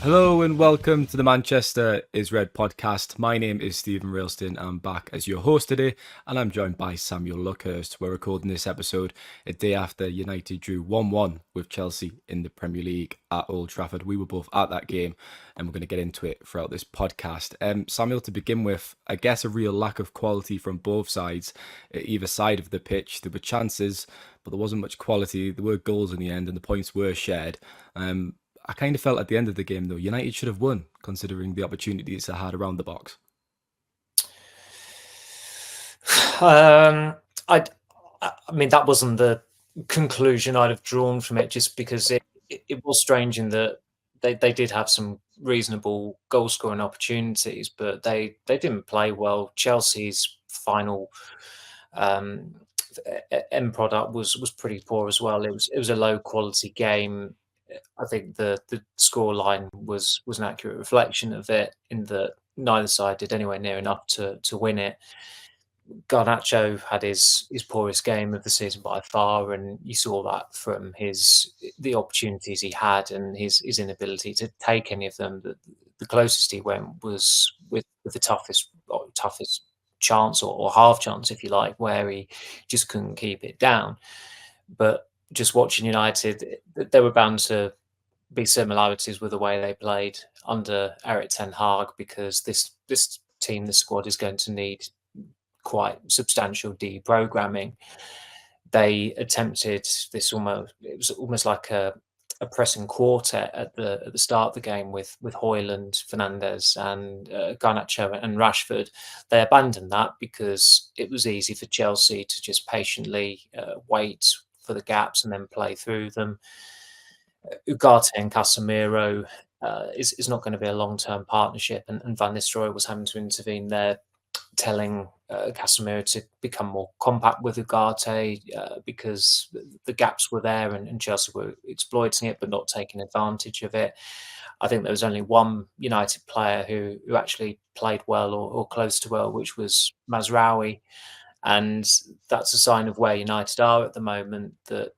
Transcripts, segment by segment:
Hello and welcome to the Manchester is Red podcast. My name is Steven Railston. I'm back as your host today, and I'm joined by Samuel Luckhurst. We're recording this episode a day after United drew 1-1 with Chelsea in the Premier League at Old Trafford. We were both at that game, and we're going to get into it throughout this podcast. Samuel, to begin with, I guess a real lack of quality from both sides, either side of the pitch. There were chances, but there wasn't much quality. There were goals in the end, and the points were shared. I kind of felt at the end of the game, though, United should have won, considering the opportunities they had around the box. I mean, that wasn't the conclusion I'd have drawn from it, just because it was strange in that they did have some reasonable goal scoring opportunities, but they didn't play well. Chelsea's final end product was pretty poor as well. It was a low quality game. I think the score line was an accurate reflection of it, in that neither side did anywhere near enough to win it. Garnacho had his poorest game of the season by far, and you saw that from the opportunities he had and his inability to take any of them. The closest he went was with the toughest chance, or half chance, if you like, where he just couldn't keep it down. But just watching United, there were bound to be similarities with the way they played under Erik ten Hag, because this team, this squad, is going to need quite substantial deprogramming. They attempted this it was almost like a pressing quartet at the start of the game with Hojlund, Fernandes, and Garnacho and Rashford. They abandoned that because it was easy for Chelsea to just patiently wait for the gaps and then play through them. Ugarte and Casemiro is not going to be a long-term partnership, and Van Nistelrooy was having to intervene there, telling Casemiro to become more compact with Ugarte because the gaps were there, and Chelsea were exploiting it but not taking advantage of it. I think there was only one United player who actually played well or close to well, which was Mazraoui, and that's a sign of where United are at the moment. That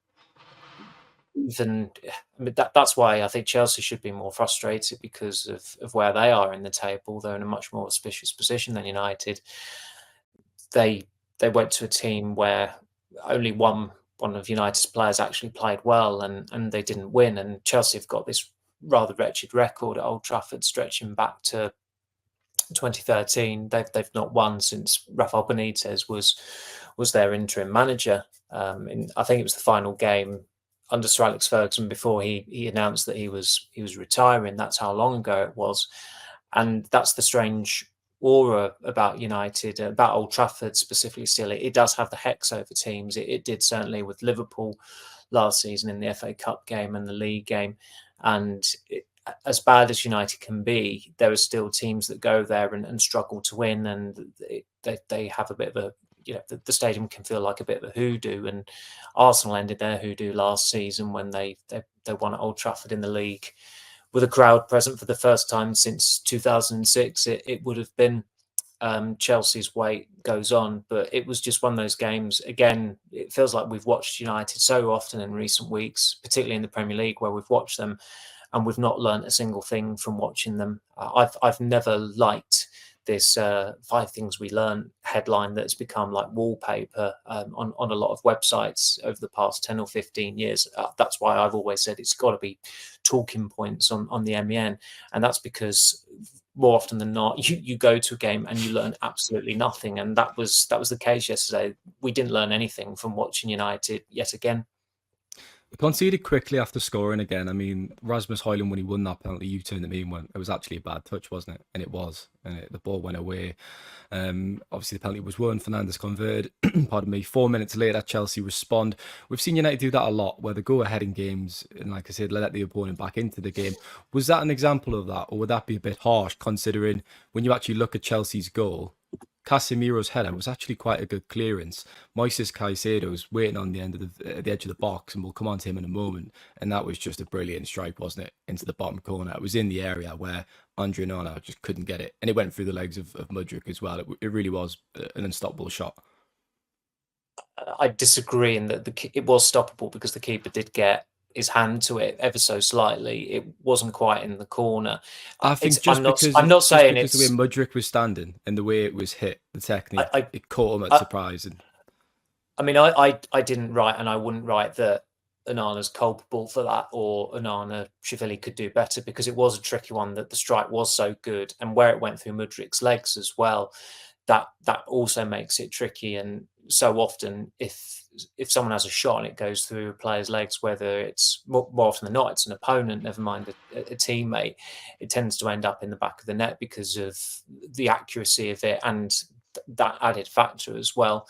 that's why I think Chelsea should be more frustrated, because of where they are in the table. They're in a much more auspicious position than United. They went to a team where only one of United's players actually played well, and they didn't win. And Chelsea have got this rather wretched record at Old Trafford, stretching back to 2013. They've not won since Rafael Benitez was their interim manager. I think it was the final game under Sir Alex Ferguson before he announced that he was retiring. That's how long ago it was, and that's the strange aura about United, about Old Trafford specifically. Still, it does have the hex over teams. It did certainly with Liverpool last season in the FA Cup game and the league game, and as bad as United can be, there are still teams that go there and struggle to win, and they have a bit of a, the stadium can feel like a bit of a hoodoo. And Arsenal ended their hoodoo last season when they won at Old Trafford in the league with a crowd present for the first time since 2006. It would have been Chelsea's weight goes on, but it was just one of those games. Again, it feels like we've watched United so often in recent weeks, particularly in the Premier League, where we've watched them and we've not learned a single thing from watching them. I've never liked this 5 things we learned headline that's become like wallpaper on a lot of websites over the past 10 or 15 years. That's why I've always said it's got to be talking points on the MEN. And that's because more often than not, you go to a game and you learn absolutely nothing. And that was the case yesterday. We didn't learn anything from watching United yet again. Conceded quickly after scoring again. I mean, Rasmus Hojlund, when he won that penalty, you turned at me and went, it was actually a bad touch, wasn't it? And it was. And the ball went away. Obviously, the penalty was won. Fernandes converted. Pardon me. 4 minutes later, Chelsea respond. We've seen United do that a lot, where they go ahead in games and, like I said, let the opponent back into the game. Was that an example of that? Or would that be a bit harsh, considering when you actually look at Chelsea's goal, Casemiro's header was actually quite a good clearance. Moises Caicedo's waiting on the end of the edge of the box, and we'll come on to him in a moment. And that was just a brilliant strike, wasn't it? Into the bottom corner. It was in the area where Andre Onana just couldn't get it, and it went through the legs of Mudryk as well. It really was an unstoppable shot. I disagree in that it was stoppable, because the keeper did get his hand to it ever so slightly. It wasn't quite in the corner. I think I'm not just saying because the way it's. Mudryk was standing and the way it was hit, the technique, I, it caught him at I, surprise. And I mean, I didn't write, and I wouldn't write that Onana's culpable for that, or Onana Shivili could do better, because it was a tricky one, that the strike was so good, and where it went through Mudryk's legs as well, that also makes it tricky. And so often, if someone has a shot and it goes through a player's legs, whether it's more often than not it's an opponent, never mind a teammate, it tends to end up in the back of the net because of the accuracy of it and that added factor as well.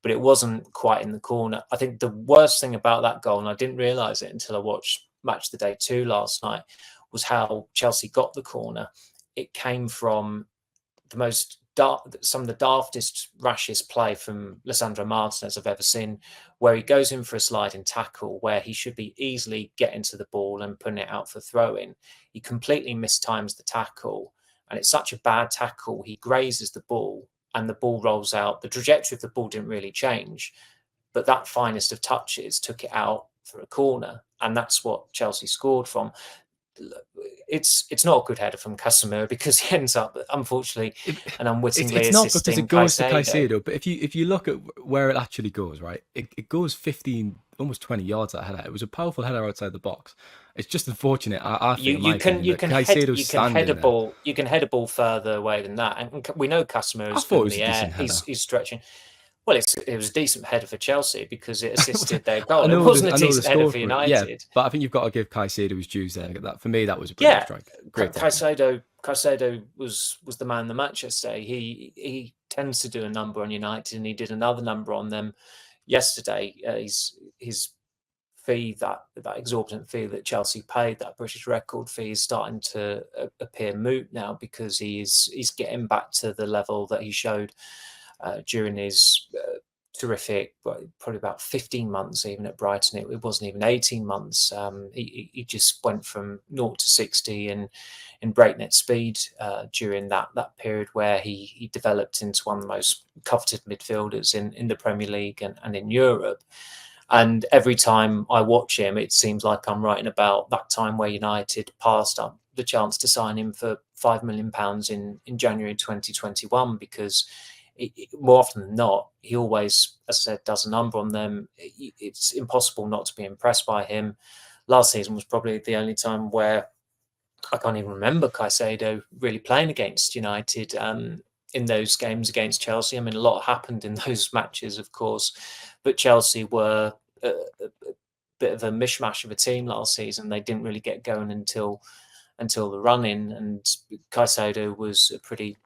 But it wasn't quite in the corner. I think the worst thing about that goal, and I didn't realise it until I watched Match of the Day 2 last night, was how Chelsea got the corner. It came from some of the daftest, rashest play from Lisandro Martinez I've ever seen, where he goes in for a sliding tackle where he should be easily getting to the ball and putting it out for throw-in. He completely mistimes the tackle, and it's such a bad tackle. He grazes the ball, and the ball rolls out. The trajectory of the ball didn't really change, but that finest of touches took it out for a corner, and that's what Chelsea scored from. It's not a good header from Casemiro, because he ends up, unfortunately and unwittingly, it's not because assisting it goes to Caicedo. Caicedo, but if you look at where it actually goes, right, it goes 15, almost 20 yards that header. It was a powerful header outside the box. It's just unfortunate, I think, in my opinion, that Caicedo's standing there. You can head a ball further away than that, and we know I Casemiro's thought good it in was a the air. decent header. He's stretching. Well, it was a decent header for Chelsea because it assisted their goal. It I wasn't a know the decent header score for for it, yeah, United. but I think you've got to give Caicedo his dues there. That, for me, that was a brilliant Yeah, strike. Great ball. Caicedo was the man the match yesterday. He tends to do a number on United, and he did another number on them yesterday. His fee, that exorbitant fee that Chelsea paid, that British record fee, is starting to appear moot now, because he's getting back to the level that he showed during his terrific, probably about 15 months even at Brighton. It wasn't even 18 months. He just went from 0 to 60 in breakneck speed during that period, where he developed into one of the most coveted midfielders in the Premier League and in Europe. And every time I watch him, it seems like I'm writing about that time where United passed up the chance to sign him for £5 million in January 2021, because more often than not, he always, as I said, does a number on them. It's impossible not to be impressed by him. Last season was probably the only time where I can't even remember Caicedo really playing against United in those games against Chelsea. I mean, a lot happened in those matches, of course, but Chelsea were a bit of a mishmash of a team last season. They didn't really get going until the run-in, and Caicedo was a pretty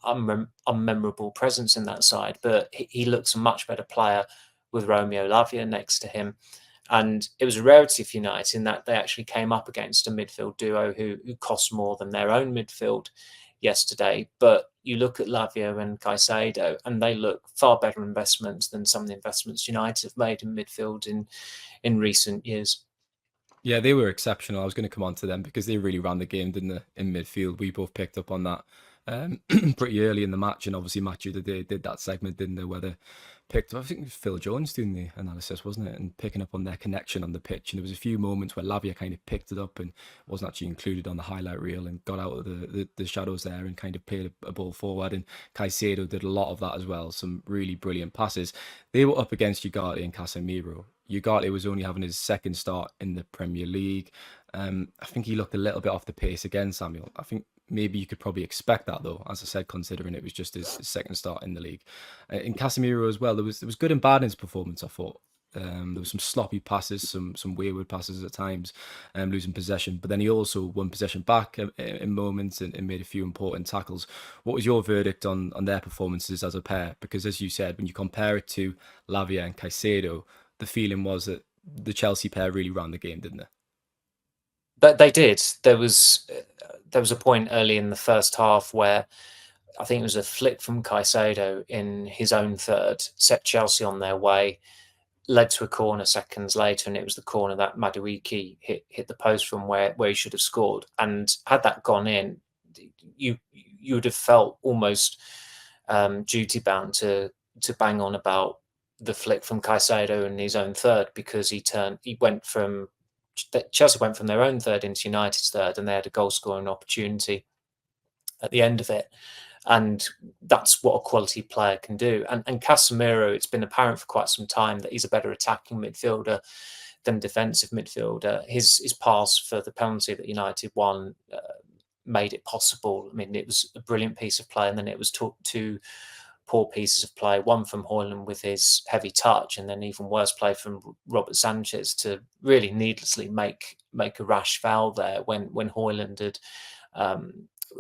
unmemorable presence in that side, but he looks a much better player with Romeo Lavia next to him. And it was a rarity for United in that they actually came up against a midfield duo who cost more than their own midfield yesterday. But you look at Lavia and Caicedo, and they look far better investments than some of the investments United have made in midfield in recent years. Yeah, they were exceptional. I was going to come on to them because they really ran the game, didn't they, in midfield? We both picked up on that pretty early in the match, and obviously Match of the Day did that segment, didn't they, where they picked up, I think it was Phil Jones doing the analysis, wasn't it, and picking up on their connection on the pitch. And there was a few moments where Lavia kind of picked it up and wasn't actually included on the highlight reel, and got out of the shadows there and kind of played a ball forward. And Caicedo did a lot of that as well, some really brilliant passes. They were up against Ugarte and Casemiro. Ugarte was only having his second start in the Premier League. I think he looked a little bit off the pace again, Samuel. I think maybe you could probably expect that, though, as I said, considering it was just his second start in the league. In Casemiro as well, there was good and bad in his performance, I thought. There was some sloppy passes, some wayward passes at times, losing possession. But then he also won possession back in moments and made a few important tackles. What was your verdict on their performances as a pair? Because as you said, when you compare it to Lavia and Caicedo, the feeling was that the Chelsea pair really ran the game, didn't they? But they did. There was a point early in the first half where I think it was a flick from Caicedo in his own third, set Chelsea on their way, led to a corner seconds later, and it was the corner that Madueke hit the post from where he should have scored. And had that gone in, you would have felt almost duty bound to bang on about the flick from Caicedo in his own third, because he went from Chelsea went from their own third into United's third, and they had a goal scoring opportunity at the end of it. And that's what a quality player can do. And Casemiro, it's been apparent for quite some time that he's a better attacking midfielder than defensive midfielder. His pass for the penalty that United won made it possible. I mean, it was a brilliant piece of play, and then it was two poor pieces of play, one from Hojlund with his heavy touch, and then even worse play from Robert Sanchez to really needlessly make a rash foul there when Hojlund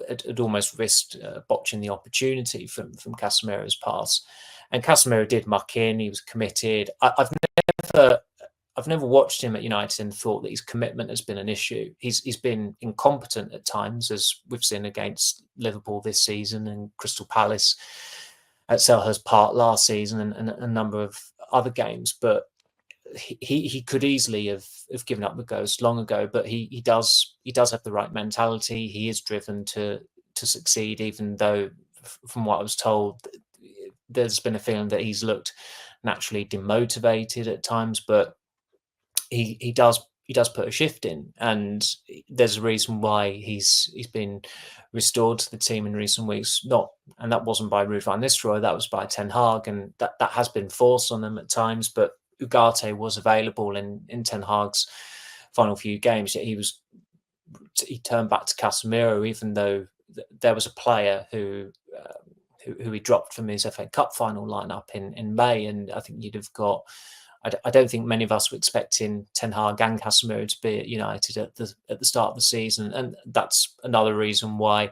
had almost risked botching the opportunity from Casemiro's pass. And Casemiro did muck in. He was committed. I've never watched him at United and thought that his commitment has been an issue. He's been incompetent at times, as we've seen against Liverpool this season and Crystal Palace at Selhurst Park last season, and a number of other games. But he could easily have given up the ghost long ago. But he does have the right mentality. He is driven to succeed, even though, from what I was told, there's been a feeling that he's looked naturally demotivated at times. But he does put a shift in, and there's a reason why he's been restored to the team in recent weeks. And that wasn't by Ruud van Nistelrooy, that was by Ten Hag, and that has been forced on them at times. But Ugarte was available in Ten Hag's final few games. Yet he turned back to Casemiro, even though there was a player who he dropped from his FA Cup final lineup in May, and I think you'd have got. I don't think many of us were expecting Ten Hag and Casemiro to be at United at the start of the season, and that's another reason why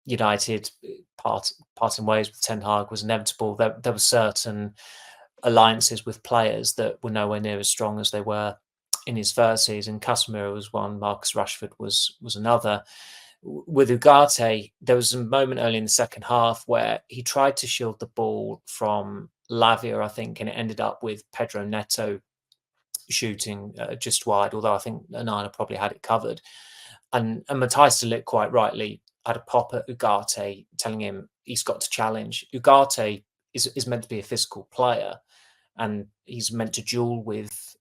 United parting ways with Ten Hag was inevitable. There were certain alliances with players that were nowhere near as strong as they were in his first season. Casemiro was one, Marcus Rashford was another. With Ugarte, there was a moment early in the second half where he tried to shield the ball from Lavia, I think, and it ended up with Pedro Neto shooting just wide, although I think Onana probably had it covered. And Matthijs de Ligt quite rightly had a pop at Ugarte, telling him he's got to challenge. Ugarte is meant to be a physical player, and he's meant to duel with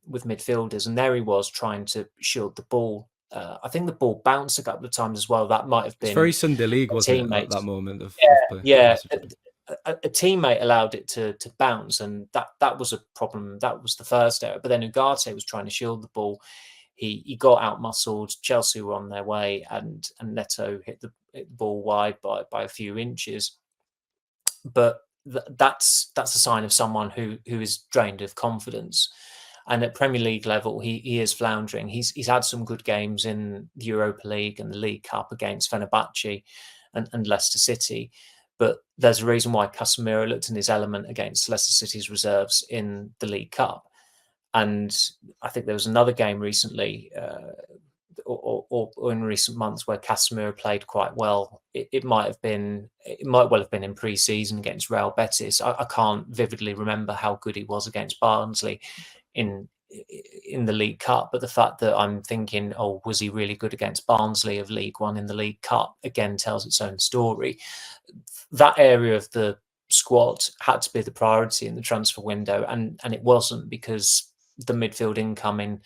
midfielders, and there he was trying to shield the ball. I think the ball bounced a couple of times as well. That might have been... It's very Sunday League, wasn't it, at that moment of play? Yeah. A teammate allowed it to bounce, and that was a problem. That was the first error. But then Ugarte was trying to shield the ball. He got out-muscled. Chelsea were on their way, and Neto hit the ball wide by a few inches. But that's a sign of someone who is drained of confidence. And at Premier League level, he is floundering. He's had some good games in the Europa League and the League Cup against Fenerbahce and Leicester City. But there's a reason why Casemiro looked in his element against Leicester City's reserves in the League Cup. And I think there was another game recently or in recent months where Casemiro played quite well. It might well have been in pre-season against Real Betis. I can't vividly remember how good he was against Barnsley in the League Cup, but the fact that I'm thinking, oh, was he really good against Barnsley of League One in the League Cup, again tells its own story. That area of the squad had to be the priority in the transfer window, and it wasn't, because the midfield incoming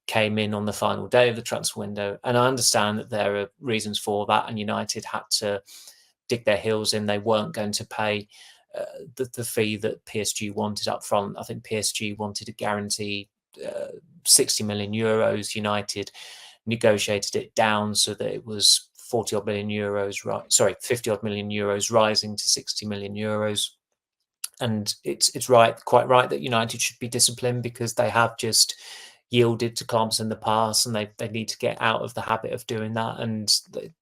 came in on the final day of the transfer window. And I understand that there are reasons for that, and United had to dig their heels in. They weren't going to pay the fee that PSG wanted up front. I think PSG wanted a guaranteed 60 million euros. United negotiated it down so that it was 50 odd million euros rising to 60 million euros. And it's quite right that United should be disciplined, because they have just yielded to clubs in the past, and they need to get out of the habit of doing that. And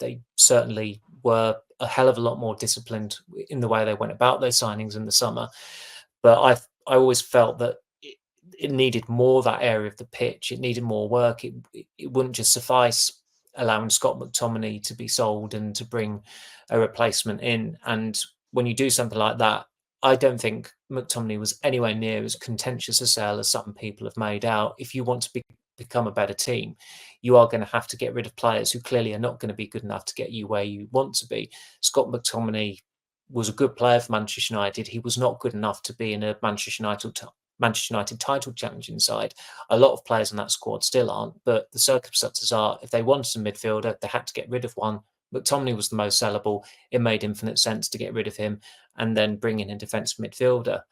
they certainly were a hell of a lot more disciplined in the way they went about their signings in the summer. But I always felt that it needed more, that area of the pitch. It needed more work. It wouldn't just suffice allowing Scott McTominay to be sold and to bring a replacement in. And when you do something like that, I don't think McTominay was anywhere near as contentious a sale as some people have made out. If you want to become a better team, you are going to have to get rid of players who clearly are not going to be good enough to get you where you want to be. Scott McTominay was a good player for Manchester United. He was not good enough to be in a Manchester Manchester United title challenging side. A lot of players in that squad still aren't, but the circumstances are, if they wanted a midfielder, they had to get rid of one. McTominay was the most sellable. It made infinite sense to get rid of him and then bring in a defensive midfielder.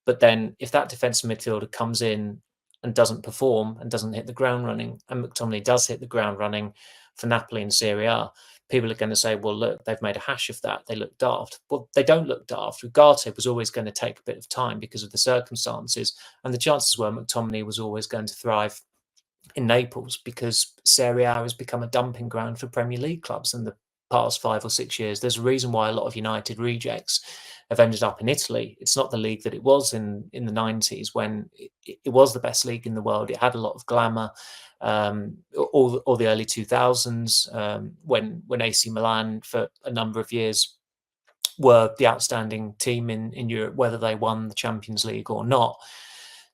But then if that defensive midfielder comes in and doesn't perform and doesn't hit the ground running, and McTominay does hit the ground running for Napoli and Serie A, people are going to say, well, look, they've made a hash of that. They look daft. Well, they don't look daft. Ugarte was always going to take a bit of time because of the circumstances. And the chances were McTominay was always going to thrive in Naples because Serie A has become a dumping ground for Premier League clubs in the past 5 or 6 years. There's a reason why a lot of United rejects have ended up in Italy. It's not the league that it was in the 90s when it was the best league in the world. It had a lot of glamour. Or the early 2000s when AC Milan for a number of years were the outstanding team in Europe, whether they won the Champions League or not.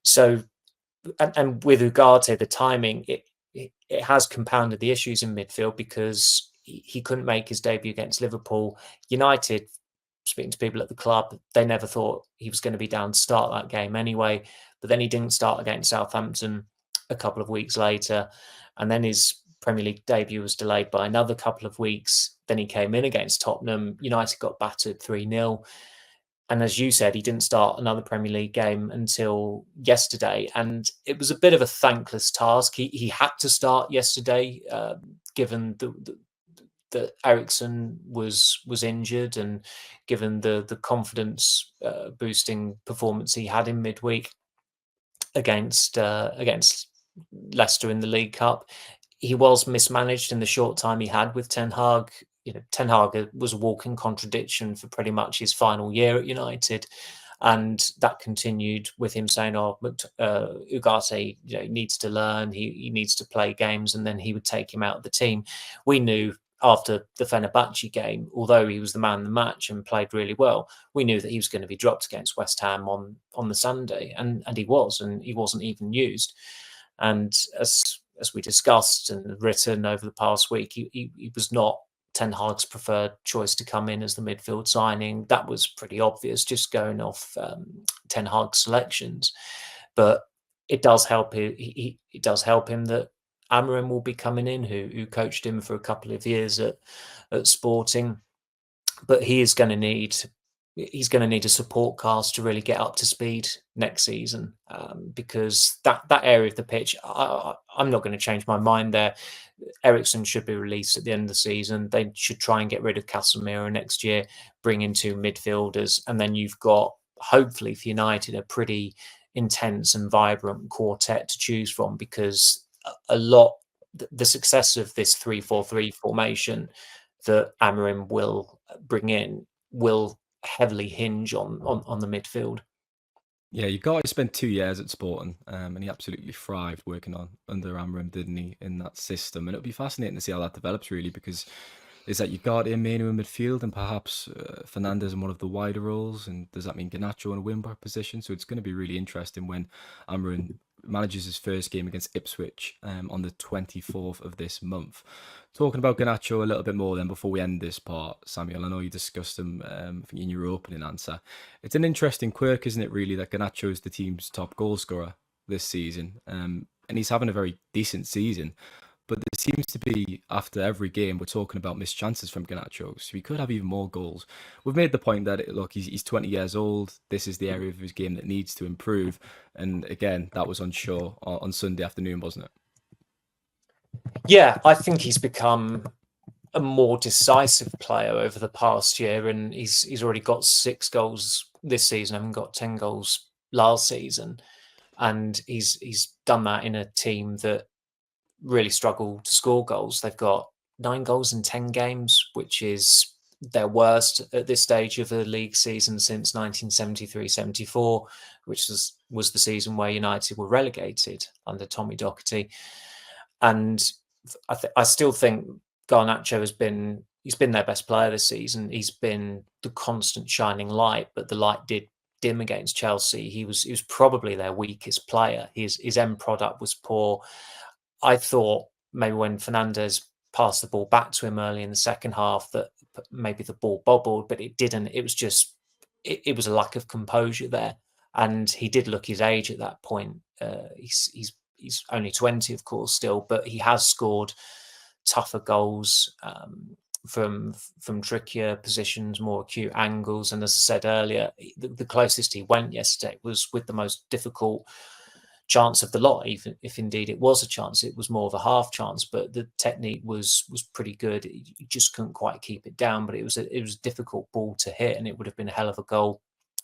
So, and with Ugarte, the timing, it has compounded the issues in midfield because he couldn't make his debut against Liverpool. United, speaking to people at the club, they never thought he was going to be down to start that game anyway. But then he didn't start against Southampton a couple of weeks later. And then his Premier League debut was delayed by another couple of weeks. Then he came in against Tottenham. United got battered 3-0. And as you said, he didn't start another Premier League game until yesterday. And it was a bit of a thankless task. He had to start yesterday, given that Eriksen was injured and given the confidence boosting performance he had in midweek against Leicester in the League Cup. He was mismanaged in the short time he had with Ten Hag. Ten Hag was a walking contradiction for pretty much his final year at United. And that continued with him saying, Ugarte needs to learn, he needs to play games, and then he would take him out of the team. We knew after the Fenerbahce game, although he was the man of the match and played really well, we knew that he was going to be dropped against West Ham on the Sunday. And he wasn't even used. And as we discussed and written over the past week, he was not Ten Hag's preferred choice to come in as the midfield signing. That was pretty obvious, just going off Ten Hag's selections. But it does help. It does help him that Amorim will be coming in, who coached him for a couple of years at Sporting. But he's going to need a support cast to really get up to speed next season, because that area of the pitch, I'm not going to change my mind there. Eriksen should be released at the end of the season. They should try and get rid of Casemiro next year, bring in 2 midfielders, and then you've got, hopefully for United, a pretty intense and vibrant quartet to choose from, because the success of this 3-4-3 formation that Amorim will bring in will heavily hinge on the midfield. Yeah, Ugarte spent 2 years at Sporting, and he absolutely thrived working under Amorim, didn't he, in that system? And it'll be fascinating to see how that develops, really, because is that Ugarte and Manu in midfield and perhaps Fernandes in one of the wider roles? And does that mean Garnacho in a wing-back position? So it's going to be really interesting when Amorim manages his first game against Ipswich on the 24th of this month. Talking about Garnacho a little bit more then before we end this part, Samuel, I know you discussed him in your opening answer. It's an interesting quirk, isn't it, really, that Garnacho is the team's top goal scorer this season, and he's having a very decent season. But there seems to be, after every game, we're talking about missed chances from Garnacho. So he could have even more goals. We've made the point that, look, he's 20 years old. This is the area of his game that needs to improve. And again, that was on show on Sunday afternoon, wasn't it? Yeah, I think he's become a more decisive player over the past year, and he's already got 6 goals this season, having got 10 goals last season. And he's done that in a team that really struggle to score goals. They've got 9 goals in 10 games, which is their worst at this stage of the league season since 1973-74, which was the season where United were relegated under Tommy Docherty. And I still think Garnacho he's been their best player this season. He's been the constant shining light, but the light did dim against Chelsea. He was probably their weakest player. His end product was poor. I thought maybe when Fernandes passed the ball back to him early in the second half that maybe the ball bobbled, but it didn't. It was just, it was a lack of composure there. and he did look his age at that point. He's only 20, of course, still, but he has scored tougher goals from trickier positions, more acute angles. And as I said earlier, the closest he went yesterday was with the most difficult chance of the lot, even if indeed it was a chance. It was more of a half chance, but the technique was pretty good. You just couldn't quite keep it down, but it was a difficult ball to hit, and it would have been a hell of a goal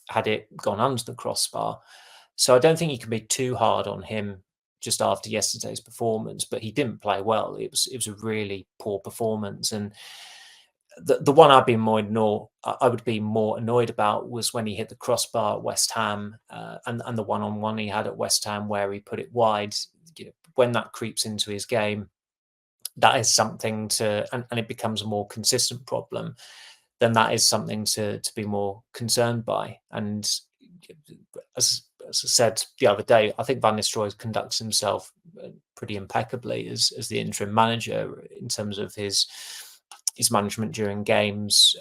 had it gone under the crossbar. So I don't think you can be too hard on him just after yesterday's performance, but he didn't play well. It was a really poor performance. And the one I would be more annoyed about was when he hit the crossbar at West Ham, and the one-on-one he had at West Ham where he put it wide. When that creeps into his game, that is something and it becomes a more consistent problem, then that is something to be more concerned by. And as I said the other day, I think Van Nistelrooy conducts himself pretty impeccably as the interim manager in terms of his management during games,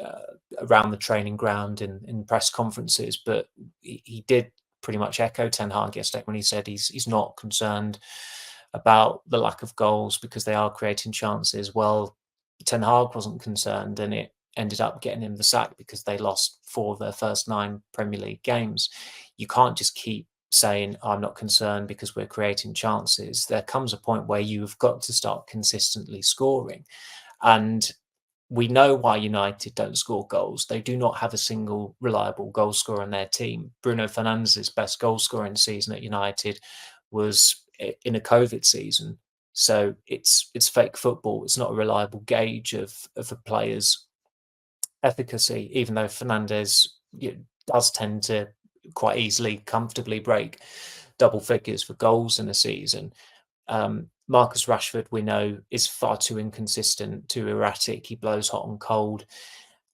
around the training ground, in press conferences. But he did pretty much echo Ten Hag yesterday when he said he's not concerned about the lack of goals because they are creating chances. Well, Ten Hag wasn't concerned, and it ended up getting him the sack because they lost 4 of their first 9 Premier League games. You can't just keep saying, I'm not concerned because we're creating chances. There comes a point where you've got to start consistently scoring. And we know why United don't score goals. They do not have a single reliable goal scorer on their team. Bruno Fernandes' best goal scoring season at United was in a COVID season. So it's fake football. It's not a reliable gauge of a player's efficacy, even though Fernandes does tend to quite easily, comfortably break double figures for goals in a season. Marcus Rashford, we know, is far too inconsistent, too erratic. He blows hot and cold.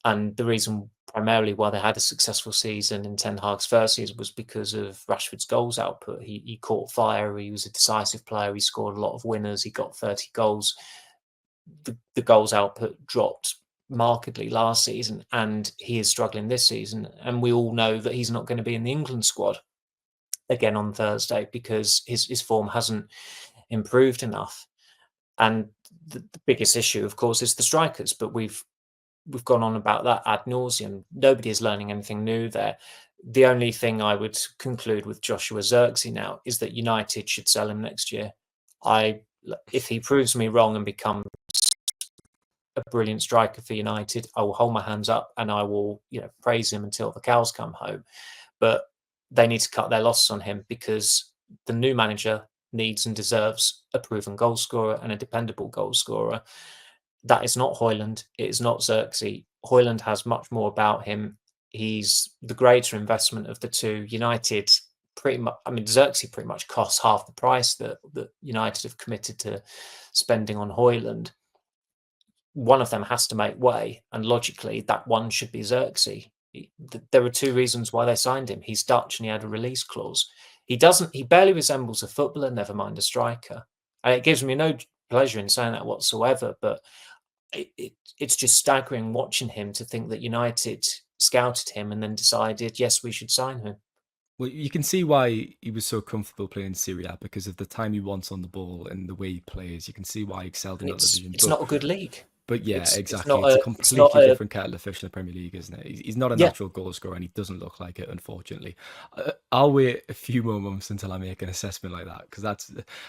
And the reason primarily why they had a successful season in Ten Hag's first season was because of Rashford's goals output. He caught fire. He was a decisive player. He scored a lot of winners. He got 30 goals. The goals output dropped markedly last season, and he is struggling this season. And we all know that he's not going to be in the England squad again on Thursday because his form hasn't improved enough. And the biggest issue, of course, is the strikers. But we've gone on about that ad nauseum. Nobody is learning anything new there. The only thing I would conclude with Joshua Zirkzee now is that United should sell him next year. If he proves me wrong and becomes a brilliant striker for United, I will hold my hands up and I will, praise him until the cows come home. But they need to cut their losses on him because the new manager needs and deserves a proven goal scorer and a dependable goal scorer. That is not Hojlund. It is not Zirkzee. Hojlund has much more about him. He's the greater investment of the two. United Zirkzee pretty much costs half the price that United have committed to spending on Hojlund. One of them has to make way, and logically, that one should be Zirkzee. There are 2 reasons why they signed him. He's Dutch and he had a release clause. He barely resembles a footballer, never mind a striker. And it gives me no pleasure in saying that whatsoever, but it's just staggering watching him to think that United scouted him and then decided, yes, we should sign him. Well, you can see why he was so comfortable playing Serie A because of the time he wants on the ball and the way he plays. You can see why he excelled in that division. It's not a good league. But yeah, exactly. It's a completely different kettle of fish in the Premier League, isn't it? He's not a natural goal scorer, and he doesn't look like it, unfortunately. I'll wait a few more months until I make an assessment like that, because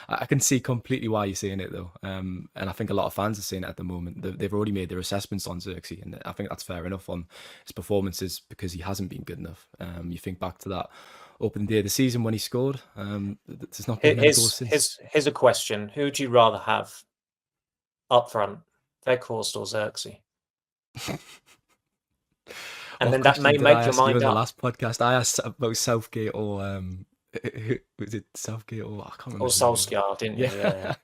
I can see completely why you're saying it, though. And I think a lot of fans are saying it at the moment. They've already made their assessments on Zirkzee, and I think that's fair enough on his performances because he hasn't been good enough. You think back to that opening day of the season when he scored. There's not been many goals since. Here's a question: who would you rather have up front? Weghorst or Zirkzee? And then that may make your mind up. In the last podcast, I asked about Southgate or was it Southgate or I can't remember. Or Solskjaer, didn't you? Yeah.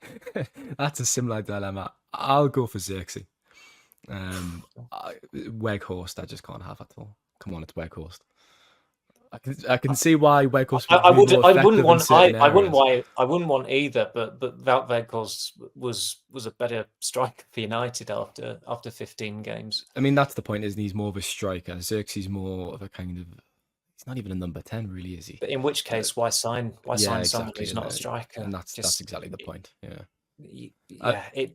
That's a similar dilemma. I'll go for Zirkzee. Weghorst, I just can't have at all. Come on, it's Weghorst. I can see why Weghorst. I wouldn't want either, but Wout Weghorst was a better striker for United after 15 games. I mean, that's the point, isn't he? He's more of a striker. Zirkzee's more of a kind of he's not even a number 10, really, is he? But in which case, why sign Yeah, someone exactly, who's not a striker? and that's exactly the point. Yeah. I, Yeah,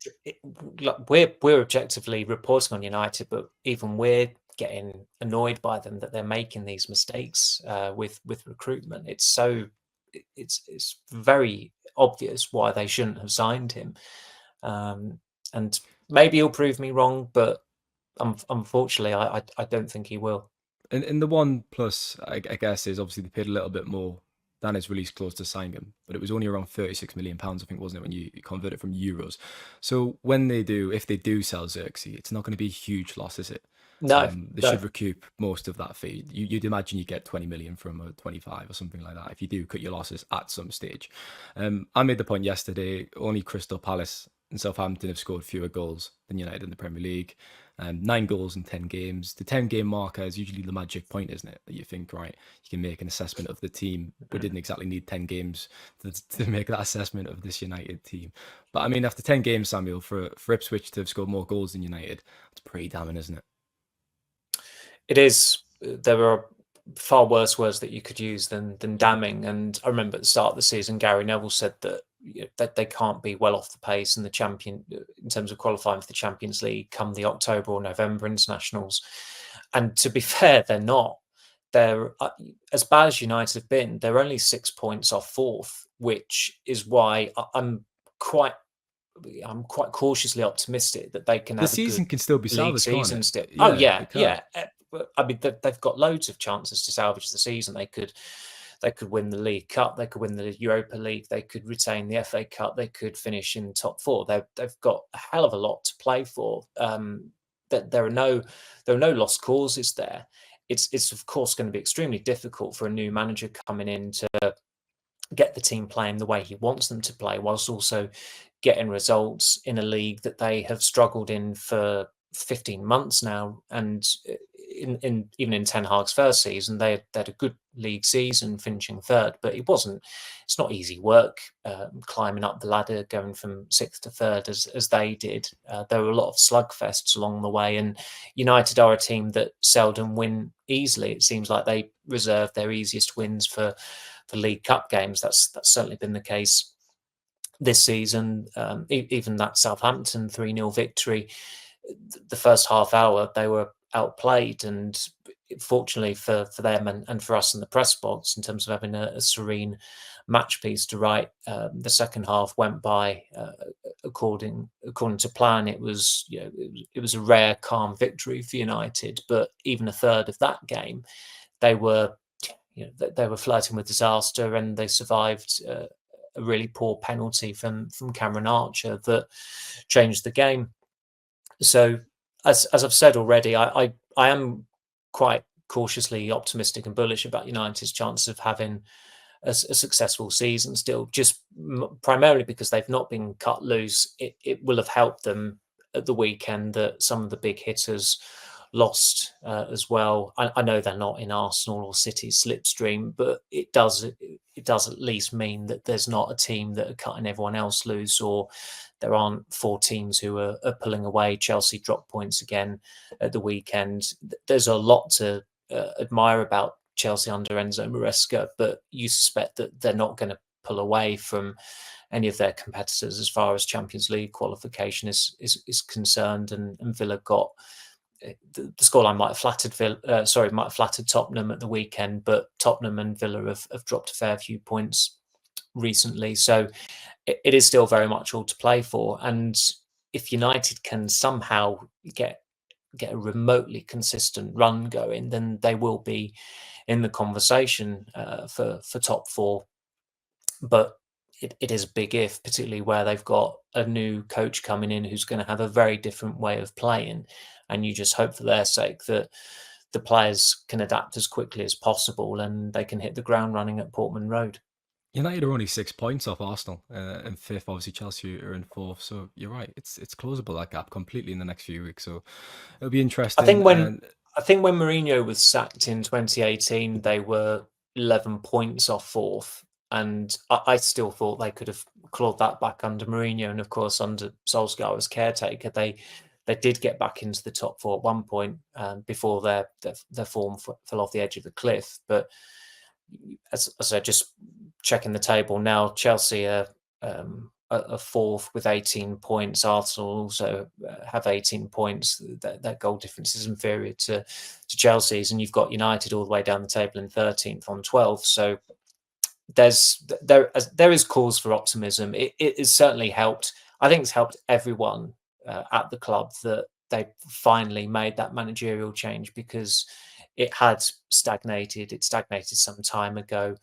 like, we're objectively reporting on United, but even we're getting annoyed by them that they're making these mistakes with recruitment. It's very obvious why they shouldn't have signed him, and maybe he'll prove me wrong, but unfortunately, I don't think he will. and the one plus, I guess, is obviously they paid a little bit more than his release clause to sign him, but it was only around £36 million, I think, wasn't it, when you convert it from euros? So when they do, if they do sell Zirkzee, it's not going to be a huge loss, is it? No, They no. should recoup most of that fee. You'd imagine you get 20 million from a 25 or something like that if you do cut your losses at some stage. I made the point yesterday, only Crystal Palace and Southampton have scored fewer goals than United in the Premier League. 9 goals in 10 games. The 10-game marker is usually the magic point, isn't it? That you think, right, you can make an assessment of the team. We didn't exactly need 10 games to make that assessment of this United team. But I mean, after 10 games, Samuel, for Ipswich to have scored more goals than United, it's pretty damning, isn't it? It is. There are far worse words that you could use than damning. And I remember at the start of the season, Gary Neville said that that they can't be well off the pace in the in terms of qualifying for the Champions League come the October or November internationals. And to be fair, they're not. They're as bad as United have been. They're only 6 points off fourth, which is why quite I'm quite cautiously optimistic that they can The have a good season can still be league salvaged, can't season it? still. Oh Yeah, yeah, it can. yeah. I mean, they've got loads of chances to salvage the season. They could win the League Cup. They could win the Europa League. They could retain the FA Cup. They could finish in top four. They've got a hell of a lot to play for. That there are no lost causes there. It's of course going to be extremely difficult for a new manager coming in to get the team playing the way he wants them to play, whilst also getting results in a league that they have struggled in for 15 months now. And even in Ten Hag's first season, they had a good league season, finishing third, but it's not easy work climbing up the ladder, going from sixth to third as they did. There were a lot of slugfests along the way, and United are a team that seldom win easily. It seems like they reserve their easiest wins for League Cup games. That's certainly been the case this season. Even that Southampton 3-0 victory, the first half hour they were outplayed, and fortunately for them and for us in the press box, in terms of having a serene match piece to write, the second half went by according to plan. It was it was a rare calm victory for United, but even a third of that game, they were they were flirting with disaster, and they survived a really poor penalty from Cameron Archer that changed the game. So, as I've said already, I am quite cautiously optimistic and bullish about United's chance of having a successful season still, just primarily because they've not been cut loose. It will have helped them at the weekend that some of the big hitters lost as well. I know they're not in Arsenal or City's slipstream, but it does at least mean that there's not a team that are cutting everyone else loose, or there aren't four teams who are pulling away. Chelsea dropped points again at the weekend. There's a lot to admire about Chelsea under Enzo Maresca, but you suspect that they're not going to pull away from any of their competitors as far as Champions League qualification is concerned. And Villa got the scoreline might have flattered Tottenham at the weekend, but Tottenham and Villa have dropped a fair few points recently, so it is still very much all to play for. And if United can somehow get a remotely consistent run going, then they will be in the conversation for top four. But it is a big if, particularly where they've got a new coach coming in who's going to have a very different way of playing. And you just hope for their sake that the players can adapt as quickly as possible and they can hit the ground running at Portman Road. United are only 6 points off Arsenal in fifth. Obviously, Chelsea are in fourth. So you're right; it's closable, that gap, completely in the next few weeks. So it'll be interesting. I think when Mourinho was sacked in 2018, they were 11 points off fourth, and I still thought they could have clawed that back under Mourinho, and of course under Solskjaer as caretaker, they They did get back into the top four at one point before their form fell off the edge of the cliff. But as I just checking the table now, Chelsea are fourth with 18 points. Arsenal also have 18 points. That goal difference is inferior to Chelsea's, and you've got United all the way down the table in 13th on 12. So there is cause for optimism. It has certainly helped. I think it's helped everyone at the club that they finally made that managerial change, because it had stagnated. It stagnated some time ago.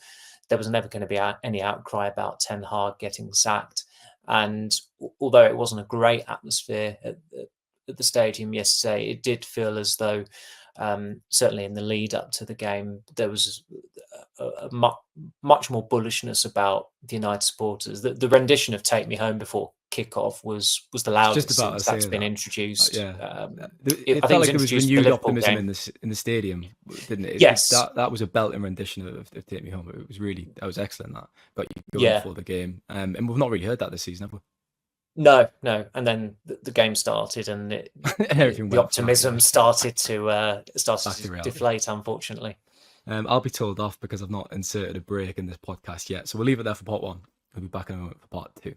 There was never going to be any outcry about Ten Hag getting sacked. And although it wasn't a great atmosphere at the stadium yesterday, it did feel as though, certainly in the lead up to the game, there was a much more bullishness about the United supporters. The rendition of "Take Me Home" before kickoff was the loudest since that's been introduced. Yeah, it felt like there was renewed optimism in the stadium, didn't it? Yes, that was a belting rendition of "Take Me Home." That was excellent. That got you going for the game, and we've not really heard that this season, have we? No, and then the game started, and the optimism started to deflate, unfortunately. I'll be told off because I've not inserted a break in this podcast yet, so we'll leave it there for part one. We'll be back in a moment for part two.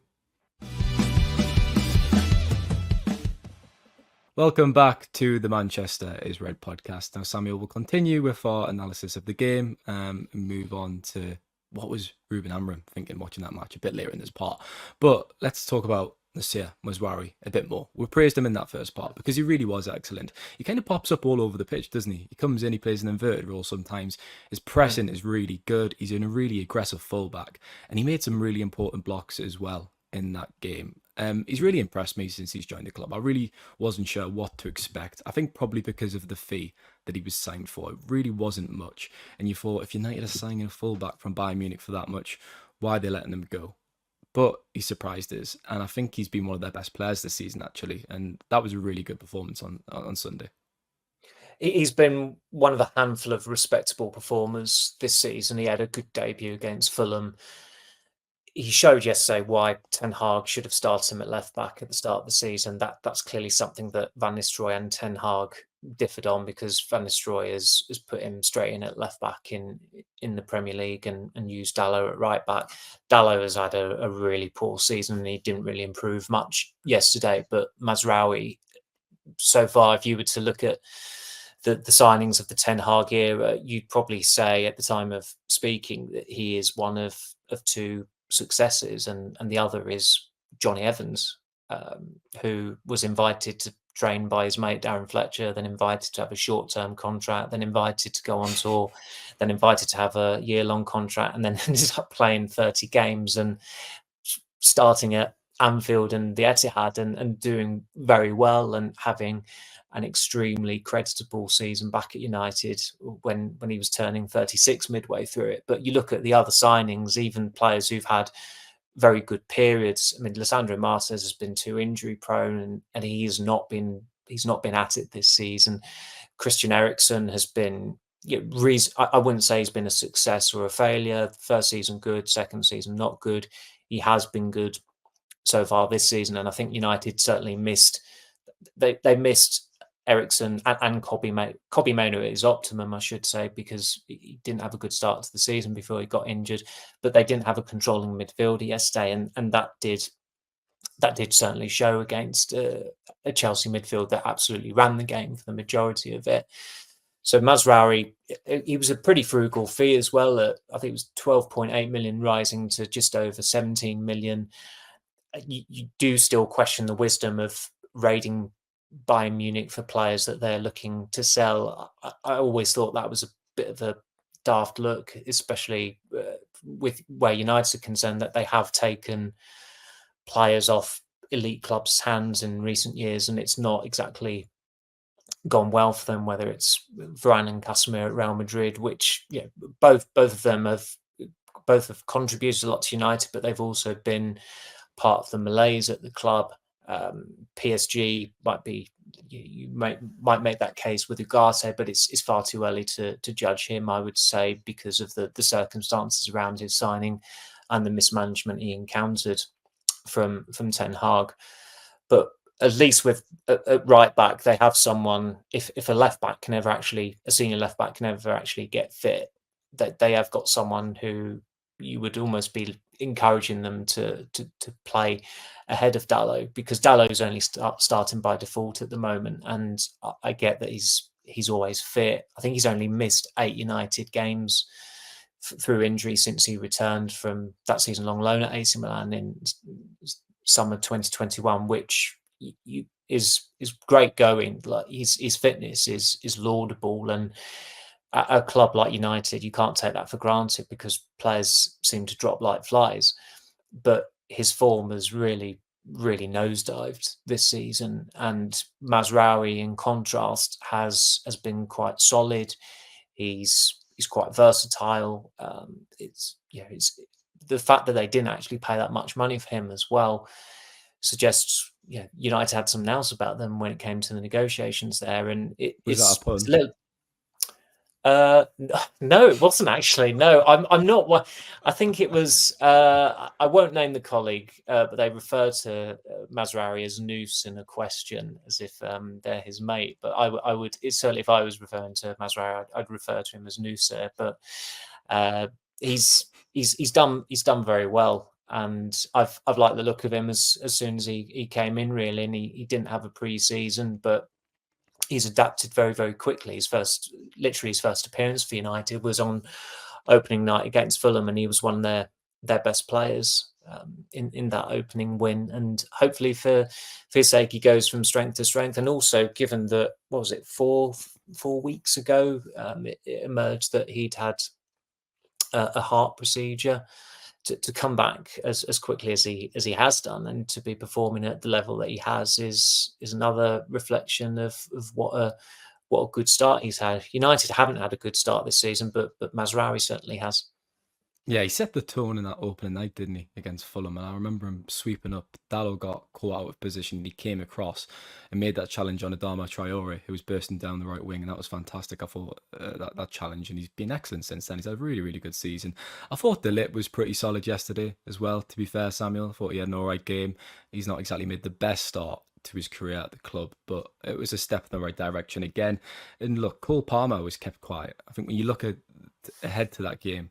Welcome back to the Manchester is Red podcast. Now, Samuel will continue with our analysis of the game and move on to what was Ruben Amorim thinking watching that match a bit later in this part. But let's talk about Noussair Mazraoui a bit more. We praised him in that first part because he really was excellent. He kind of pops up all over the pitch, doesn't he? He comes in, he plays an inverted role sometimes. His pressing is really good. He's in a really aggressive fullback, and he made some really important blocks as well in that game. He's really impressed me since he's joined the club. I really wasn't sure what to expect. I think probably because of the fee that he was signed for. It really wasn't much. And you thought, if United are signing a fullback from Bayern Munich for that much, why are they letting him go? But he surprised us, and I think he's been one of their best players this season, actually. And that was a really good performance on Sunday. He's been one of a handful of respectable performers this season. He had a good debut against Fulham. He showed yesterday why Ten Hag should have started him at left back at the start of the season. That's clearly something that Van Nistelrooy and Ten Hag differed on, because Van Nistelrooy has put him straight in at left back in the Premier League and used Dalot at right back. Dalot has had a really poor season, and he didn't really improve much yesterday. But Mazraoui, so far, if you were to look at the signings of the Ten Hag era, you'd probably say at the time of speaking that he is one of two successes, and the other is Johnny Evans, who was invited to train by his mate Darren Fletcher, then invited to have a short-term contract, then invited to go on tour, then invited to have a year-long contract, and then ended up playing 30 games and starting at Anfield and the Etihad and doing very well, and having an extremely creditable season back at United when he was turning 36 midway through it. But you look at the other signings, even players who've had very good periods. I mean, Lisandro Martinez has been too injury prone, and he's not been at it this season. Christian Eriksen has been, I wouldn't say he's been a success or a failure. First season good, second season not good. He has been good so far this season, and I think United certainly missed. They missed Eriksen and Kobbie Mainoo at his optimum, I should say, because he didn't have a good start to the season before he got injured. But they didn't have a controlling midfielder yesterday, and that did certainly show against a Chelsea midfield that absolutely ran the game for the majority of it. So Mazraoui, he was a pretty frugal fee as well. I think it was 12.8 million, rising to just over 17 million. You do still question the wisdom of raiding Bayern Munich for players that they're looking to sell. I always thought that was a bit of a daft look, especially with where United are concerned, that they have taken players off elite clubs' hands in recent years, and it's not exactly gone well for them, whether it's Varane and Casemiro at Real Madrid, which both of them have contributed a lot to United, but they've also been part of the malaise at the club. PSG might be, you might make that case with Ugarte, but it's far too early to judge him, I would say, because of the circumstances around his signing and the mismanagement he encountered from Ten Hag. But at least with at right back, they have someone. If a left back can ever actually, a senior left back can ever actually get fit, that they have got someone who you would almost be encouraging them to play ahead of Dalot, because Dalot's only starting by default at the moment, and I get that he's always fit. I think he's only missed 8 United games through injury since he returned from that season-long loan at AC Milan in summer 2021, which is great going. Like his fitness is laudable, and at a club like United, you can't take that for granted because players seem to drop like flies. But his form has really nosedived this season, and Mazraoui, in contrast, has been quite solid. He's quite versatile. It's the fact that they didn't actually pay that much money for him as well suggests United had some nous about them when it came to the negotiations there, and it's a little. No, it wasn't actually. No, I'm not. I think it was. I won't name the colleague, but they refer to Mazraoui as Nous in a question, as if they're his mate. But I would. It's certainly, if I was referring to Mazraoui, I'd refer to him as Noussair. But he's done very well, and I've liked the look of him as soon as he came in, really. And he didn't have a pre-season, but he's adapted very quickly. His first appearance for United was on opening night against Fulham, and he was one of their best players in that opening win. And hopefully for his sake, he goes from strength to strength. And also, given that, what was it, 4 weeks ago, it emerged that he'd had a heart procedure. To come back as quickly as he has done, and to be performing at the level that he has is another reflection of what a good start he's had. United haven't had a good start this season, but Mazraoui certainly has. Yeah, he set the tone in that opening night, didn't he, against Fulham? And I remember him sweeping up. Dalot got caught out of position. He came across and made that challenge on Adama Traore, who was bursting down the right wing, and that was fantastic. I thought that challenge, and he's been excellent since then. He's had a really good season. I thought De Ligt was pretty solid yesterday as well, to be fair, Samuel. I thought he had an all right game. He's not exactly made the best start to his career at the club, but it was a step in the right direction again. And look, Cole Palmer was kept quiet. I think when you look ahead to that game,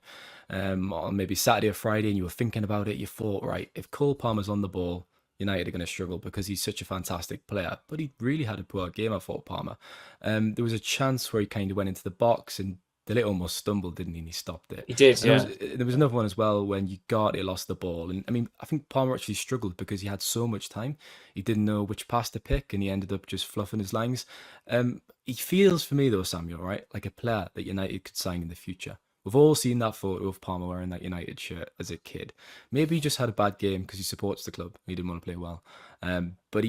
on maybe Saturday or Friday, and you were thinking about it, you thought, right, if Cole Palmer's on the ball, United are going to struggle because he's such a fantastic player. But he really had a poor game, I thought, Palmer. There was a chance where he kind of went into the box, and De Ligt almost stumbled, didn't he? And he stopped it. He did, yeah. There was another one as well when Ugarte lost the ball. And I mean, I think Palmer actually struggled because he had so much time. He didn't know which pass to pick, and he ended up just fluffing his lines. He feels, for me though, Samuel, right, like a player that United could sign in the future. We've all seen that photo of Palmer wearing that United shirt as a kid. Maybe he just had a bad game because he supports the club. He didn't want to play well. But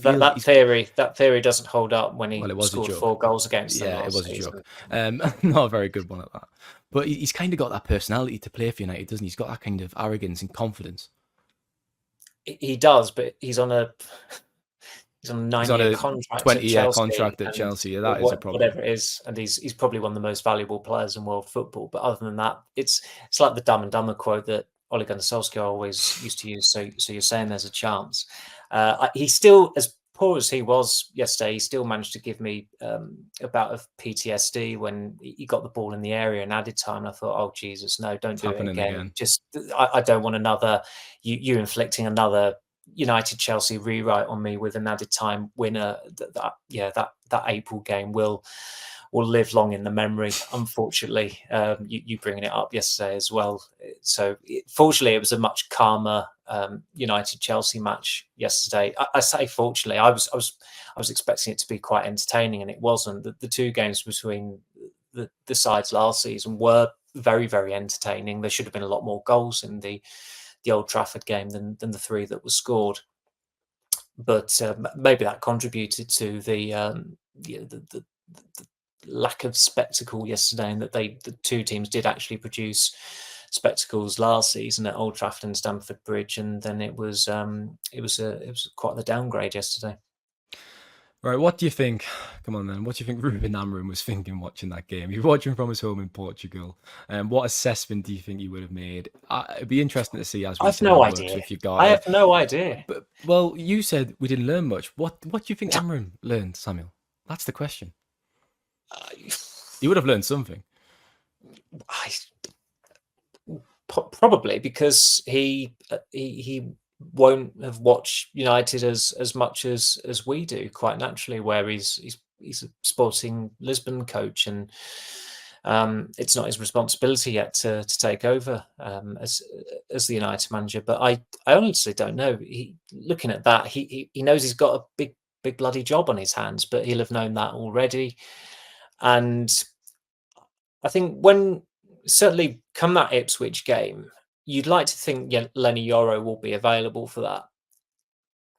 that theory doesn't hold up when he scored 4 goals against them. Yeah, it was a joke. Not a very good one at that. But he's kind of got that personality to play for United, doesn't he? He's got that kind of arrogance and confidence. He does, but he's on a 9-year contract, 20-year contract at Chelsea. That is a problem. Whatever it is, and he's probably one of the most valuable players in world football. But other than that, it's like the Dumb and Dumber quote that Ole Gunnar Solskjaer always used to use. So you're saying there's a chance. He's still, as poor as he was yesterday, he still managed to give me a bout of PTSD when he got the ball in the area in added time. I thought, oh Jesus, no, don't do it again. Just I don't want another you inflicting another United Chelsea rewrite on me with an added time winner. That April game will live long in the memory, unfortunately. You bringing it up yesterday as well. So fortunately, it was a much calmer United Chelsea match yesterday. I say fortunately, I was expecting it to be quite entertaining, and it wasn't. The 2 games between the sides last season were very entertaining. There should have been a lot more goals in the Old Trafford game than the 3 that were scored, but maybe that contributed to the lack of spectacle yesterday, and that the 2 teams did actually produce spectacles last season at Old Trafford and Stamford Bridge, and then it was quite the downgrade yesterday. Right, what do you think? Come on then. What do you think Ruben Amorim was thinking watching that game? You're watching from his home in Portugal. What assessment do you think he would have made? It'd be interesting to see, as we I've said, how no it works idea. with I Ugarte. have no idea. But well, you said we didn't learn much. What do you think Amorim learned, Samuel? That's the question. I, He would have learned something. I probably because he won't have watched United as much as we do, quite naturally, where he's a Sporting Lisbon coach, and it's not his responsibility yet to take over as the United manager. But I honestly don't know. Looking at that, he knows he's got a big bloody job on his hands, but he'll have known that already. And I think when certainly come that Ipswich game, you'd like to think Lenny Yoro will be available for that,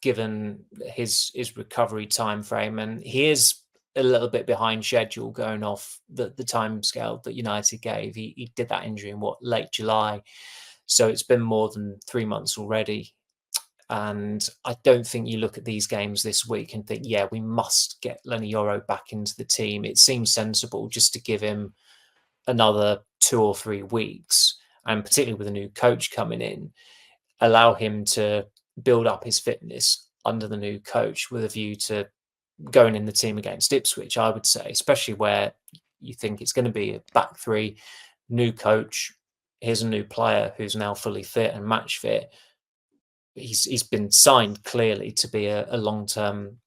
given his recovery time frame, and he is a little bit behind schedule going off the time scale that United gave. He did that injury in late July, so it's been more than 3 months already. And I don't think you look at these games this week and think, yeah, we must get Lenny Yoro back into the team. It seems sensible just to give him another 2 or 3 weeks, and particularly with a new coach coming in, allow him to build up his fitness under the new coach with a view to going in the team against Ipswich, I would say, especially where you think it's going to be a back three, new coach. Here's a new player who's now fully fit and match fit. He's been signed clearly to be a long-term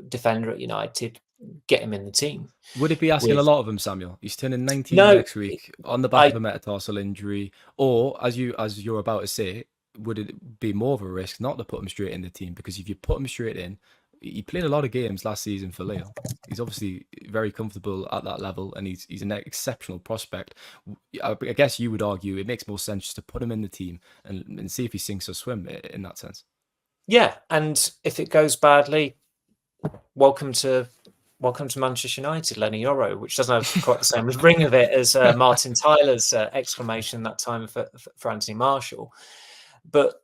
defender at United. Get him in the team. Would it be asking a With lot of him, Samuel? He's turning 19 no, next week on the back of I a metatarsal injury, or as you're about to say, would it be more of a risk not to put him straight in the team? Because if you put him straight in, he played a lot of games last season for Lille. He's obviously very comfortable at that level, and he's an exceptional prospect. I guess you would argue it makes more sense just to put him in the team and see if he sinks or swim in that sense. yeah, and if it goes badly, welcome to Manchester United, Lenny Yoro, which doesn't have quite the same ring of it as Martin Tyler's exclamation that time for Anthony Marshall. But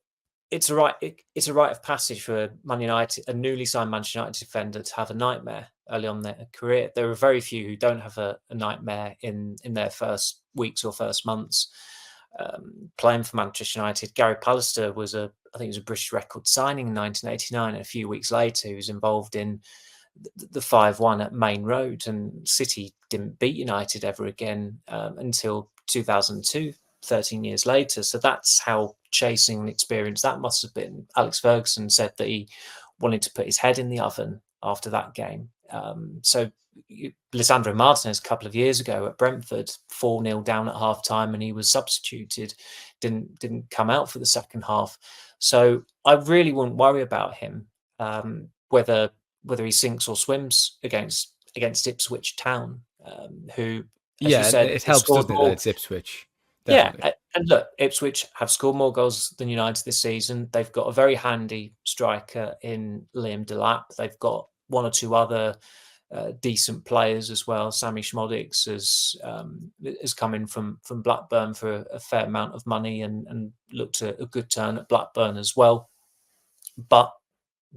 it's a rite of passage for Man United, a newly signed Manchester United defender, to have a nightmare early on in their career. There are very few who don't have a nightmare in their first weeks or first months playing for Manchester United. Gary Pallister was I think it was a British record signing in 1989. And a few weeks later, he was involved in the 5-1 at Main Road, and City didn't beat United ever again until 2002, 13 years later. So that's how chasing and experienced that must have been. Alex Ferguson said that he wanted to put his head in the oven after that game. So Lisandro Martinez a couple of years ago at Brentford, 4-0 down at half time, and he was substituted, didn't come out for the second half. So I really wouldn't worry about him, whether he sinks or swims against Ipswich Town, who, as you Yeah, said, it helps, scored doesn't it, that more. it's Ipswich? Yeah, Definitely. and look, Ipswich have scored more goals than United this season. They've got a very handy striker in Liam Delap. They've got one or two other decent players as well. Sammy Schmodics has come in from Blackburn for a fair amount of money and looked a good turn at Blackburn as well. But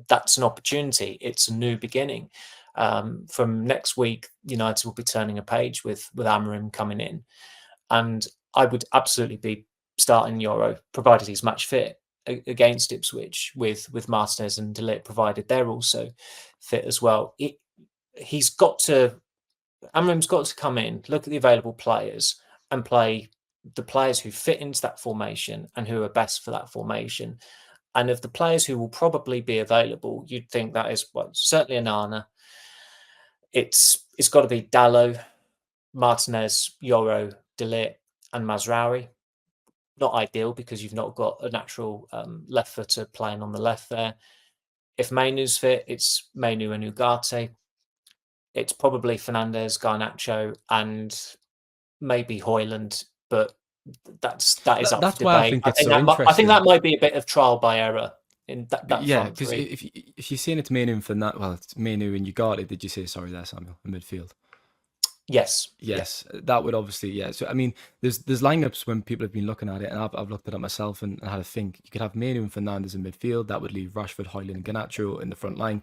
that's an opportunity. It's a new beginning. From next week, United will be turning a page with Amorim coming in, and I would absolutely be starting Yoro, provided he's match fit against Ipswich with Martinez and De Ligt, provided they're also fit as well. Amorim's got to come in, look at the available players, and play the players who fit into that formation and who are best for that formation. And of the players who will probably be available, you'd think that is certainly Onana. It's got to be Dalot, Martinez, Yoro, De Ligt, and Mazraoui. Not ideal because you've not got a natural left footer playing on the left there. If Mainu's fit, it's Mainu and Ugarte. It's probably Fernandez, Garnacho, and maybe Hojlund, but that is up for That's why I debate. think it's so I think that interesting. might be a bit of trial by error in that Yeah, front because three. if you're saying it's Manu and Fernand, well, it's Manu and Ugarte. Did you say sorry there, Samuel, in midfield? Yes, yeah, Yes, that would obviously, yeah. So I mean, there's lineups when people have been looking at it, and I've looked at it myself and had a think. You could have Manu and Fernandez in midfield. That would leave Rashford, Hojlund, and Garnacho in the front line.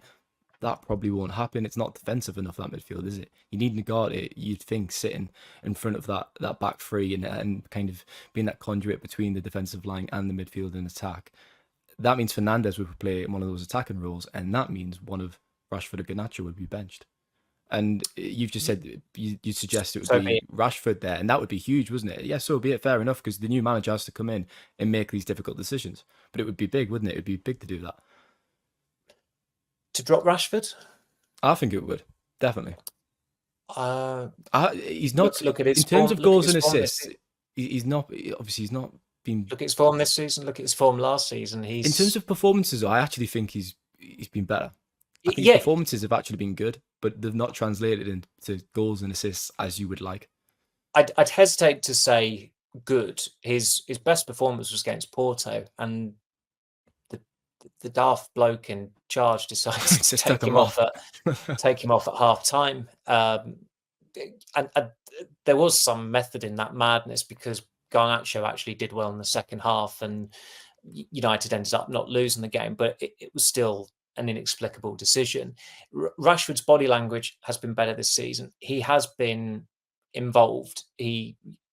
that probably won't happen. It's not defensive enough, that midfield, is it? You need Ugarte, you'd think, sitting in front of that back three and kind of being that conduit between the defensive line and the midfield and attack. That means Fernandes would play one of those attacking roles, and that means one of Rashford or Garnacho would be benched. And you've just said you suggest it would So be Rashford there, and that would be huge, wasn't it? Yeah, so be it. Fair enough, because the new manager has to come in and make these difficult decisions. But it would be big, wouldn't it? It would be big to do that. to drop Rashford? I think it would definitely. He's not Look at his in terms form, of goals and look at his form assists. He's not obviously he's not been. Look at his form this season. Look at his form last season. In terms of performances, I actually think he's been better. I think yeah, his performances have actually been good, but they've not translated into goals and assists as you would like. I'd hesitate to say good. His best performance was against Porto, and the daft bloke in charge decided to Just take took him him off at half time. And there was some method in that madness, because Garnacho actually did well in the second half, and United ended up not losing the game, but it was still an inexplicable decision. Rashford's body language has been better this season. He has been involved.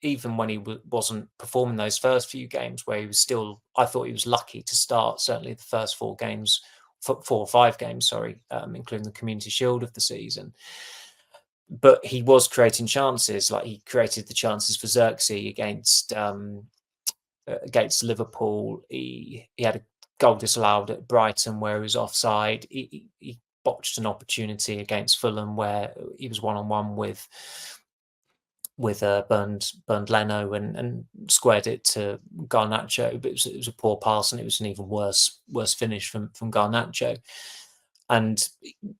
Even when he wasn't performing those first few games, where he was still, I thought he was lucky to start certainly the first 4 or 5 games, sorry, including the Community Shield of the season. But he was creating chances, like he created the chances for Zirkzee against Liverpool. He had a goal disallowed at Brighton where he was offside. He botched an opportunity against Fulham where he was one-on-one with Bernd Leno and squared it to Garnacho, but it was a poor pass, and it was an even worse finish from Garnacho. And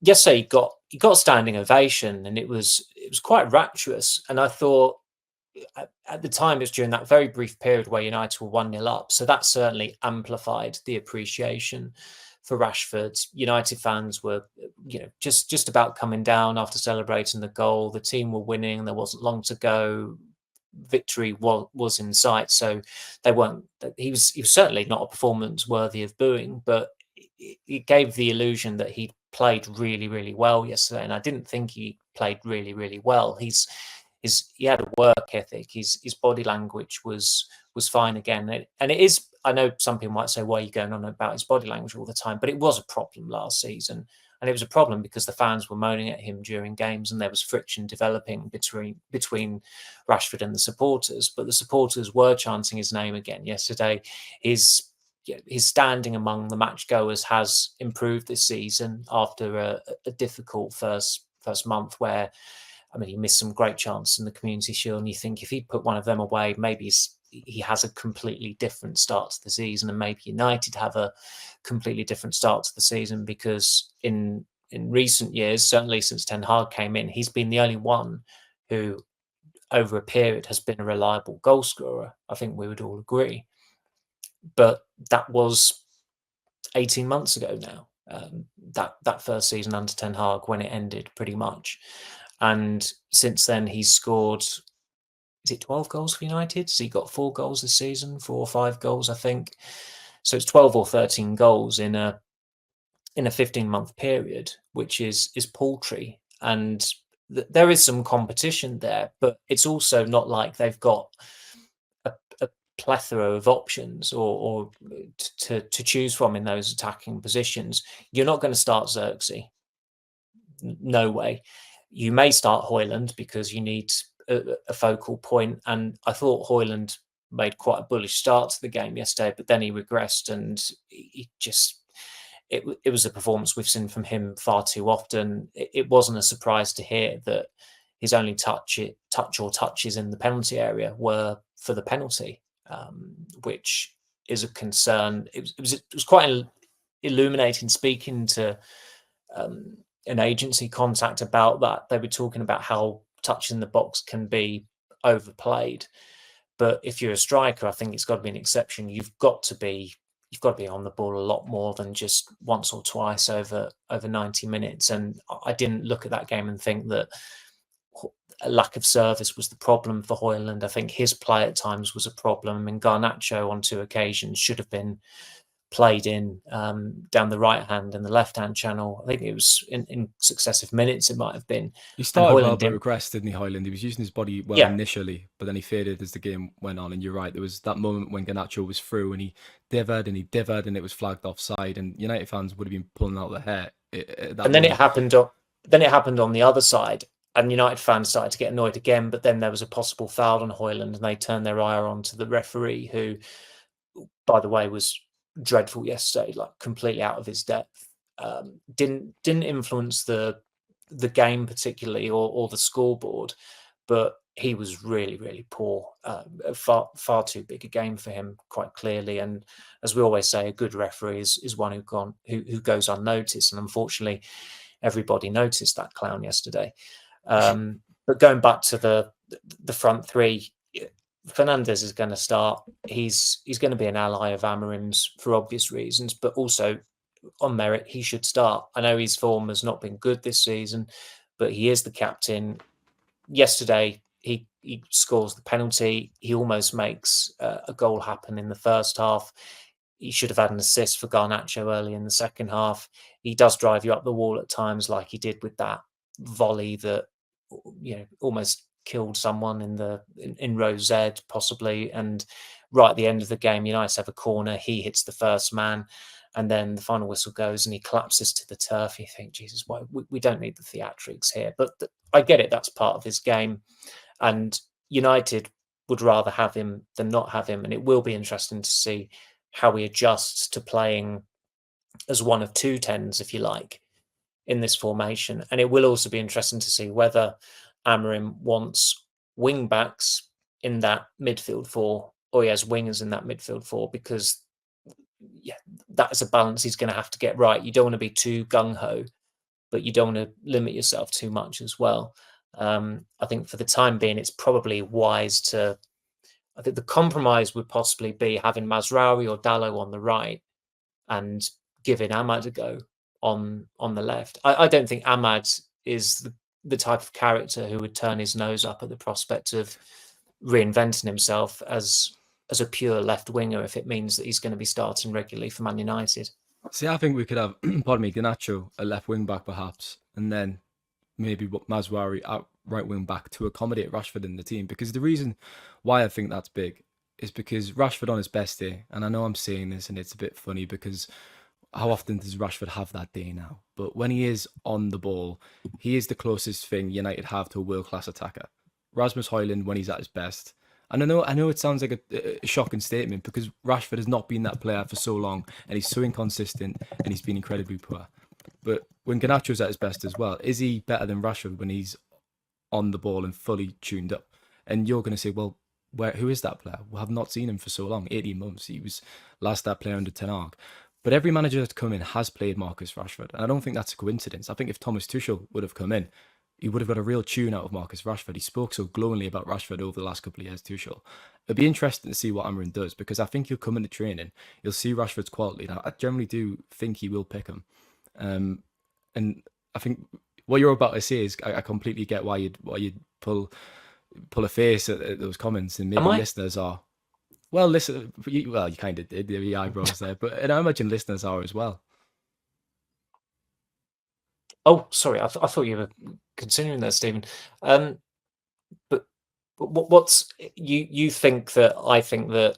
yesterday he got a standing ovation, and it was quite rapturous. And I thought at the time, it was during that very brief period where United were 1-0 up, so that certainly amplified the appreciation for Rashford. United fans were, just about coming down after celebrating the goal. The team were winning. There wasn't long to go. Victory was in sight. So they weren't. He was certainly not a performance worthy of booing, but it gave the illusion that he played really, really well yesterday. And I didn't think he played really, really well. He had a work ethic. His body language was fine again. And it is, I know some people might say, why are you going on about his body language all the time? But it was a problem last season. And it was a problem because the fans were moaning at him during games, and there was friction developing between Rashford and the supporters. But the supporters were chanting his name again yesterday. His standing among the match goers has improved this season after a difficult first month where, I mean, he missed some great chances in the Community Shield, and you think if he put one of them away, maybe he has a completely different start to the season, and maybe United have a completely different start to the season, because in recent years, certainly since Ten Hag came in, he's been the only one who, over a period, has been a reliable goal scorer. I think we would all agree. But that was 18 months ago now, that first season under Ten Hag, when it ended pretty much. And since then, he's scored, is it 12 goals for United? So he got 4 goals this season, 4 or 5 goals, I think. So it's 12 or 13 goals in a 15-month period, which is paltry. And there is some competition there, but it's also not like they've got a plethora of options or to choose from in those attacking positions. You're not going to start Zirkzee. No way. You may start Hojlund because you need a focal point. And I thought Hojlund made quite a bullish start to the game yesterday, but then he regressed, and it was a performance we've seen from him far too often. It wasn't a surprise to hear that his only touches in the penalty area were for the penalty, which is a concern. It was quite illuminating speaking to an agency contact about that. They were talking about how touch in the box can be overplayed, but if you're a striker, I think it's got to be an exception. You've got to be on the ball a lot more than just once or twice over 90 minutes. And I didn't look at that game and think that a lack of service was the problem for Hojlund. I think his play at times was a problem. I mean, Garnacho on 2 occasions should have been played in down the right hand and the left hand channel. I think it was in successive minutes. It might have been. He And started well, Hojlund but didn't. regressed, didn't he, Hojlund? He was using his body well Yeah, initially, but then he faded as the game went on. And you're right, there was that moment when Garnacho was through and he divered and it was flagged offside, and United fans would have been pulling out their hair at that and then it moment. happened. Then it happened on the other side, and United fans started to get annoyed again. But then there was a possible foul on Hojlund, and they turned their ire on to the referee, who, by the way, was dreadful yesterday, like completely out of his depth. Didn't influence the game particularly or the scoreboard, but he was really, really poor. Far too big a game for him, quite clearly. And as we always say, a good referee is one who goes unnoticed. And unfortunately, everybody noticed that clown yesterday. But going back to the front three, Fernandes is going to start. He's going to be an ally of Amorim's for obvious reasons, but also on merit, he should start. I know his form has not been good this season, but he is the captain. Yesterday, he scores the penalty. He almost makes a goal happen in the first half. He should have had an assist for Garnacho early in the second half. He does drive you up the wall at times, like he did with that volley that almost killed someone in row Z, possibly. And right at the end of the game, United have a corner. He hits the first man, and then the final whistle goes, and he collapses to the turf. You think, Jesus, why we don't need the theatrics here? But I get it. That's part of his game, and United would rather have him than not have him. And it will be interesting to see how he adjusts to playing as one of two tens, if you like, in this formation. And it will also be interesting to see whether Amorim wants wing backs in that midfield four, or he has wingers in that midfield four, because that is a balance he's going to have to get right. You don't want to be too gung-ho, but you don't want to limit yourself too much as well. I think for the time being, it's probably wise to... I think the compromise would possibly be having Mazraoui or Dalot on the right and giving Ahmad a go on the left. I don't think Ahmad is the type of character who would turn his nose up at the prospect of reinventing himself as a pure left winger if it means that he's going to be starting regularly for Man United. See, I think we could have, pardon me, Garnacho, a left wing back perhaps, and then maybe Mazraoui out right wing back to accommodate Rashford in the team. Because the reason why I think that's big is because Rashford on his best day, and I know I'm saying this and it's a bit funny because how often does Rashford have that day now? But when he is on the ball, he is the closest thing United have to a world-class attacker. Rasmus Hojlund, when he's at his best. And I know it sounds like a shocking statement because Rashford has not been that player for so long and he's so inconsistent and he's been incredibly poor. But when Garnacho's at his best as well, is he better than Rashford when he's on the ball and fully tuned up? And you're going to say, well, who is that player? We have not seen him for so long, 18 months. He was last that player under Ten Hag. But every manager that's come in has played Marcus Rashford. And I don't think that's a coincidence. I think if Thomas Tuchel would have come in, he would have got a real tune out of Marcus Rashford. He spoke so glowingly about Rashford over the last couple of years, Tuchel. It'll be interesting to see what Amorim does because I think he'll come into training, you'll see Rashford's quality. Now, I generally do think he will pick him. And I think what you're about to say is I completely get why you'd pull a face at those comments, and maybe listeners are... Well, you kind of did, the eyebrows there, but and I imagine listeners are as well. Oh, sorry, I thought you were continuing there, Stephen. But what's you think that I think that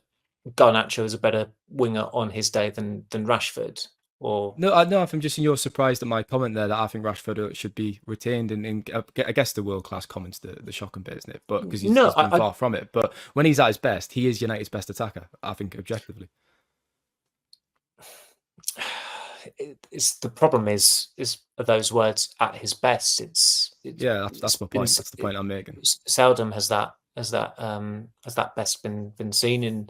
Garnacho is a better winger on his day than Rashford? Or No, I'm just you're surprised at my comment there that I think Rashford should be retained, and I guess the world class comments the shocking bit, isn't it? But because he's been far from it. But when he's at his best, he is United's best attacker. I think objectively. It's the problem is those words at his best. That's my point. That's the point I'm making. Seldom has that best been seen in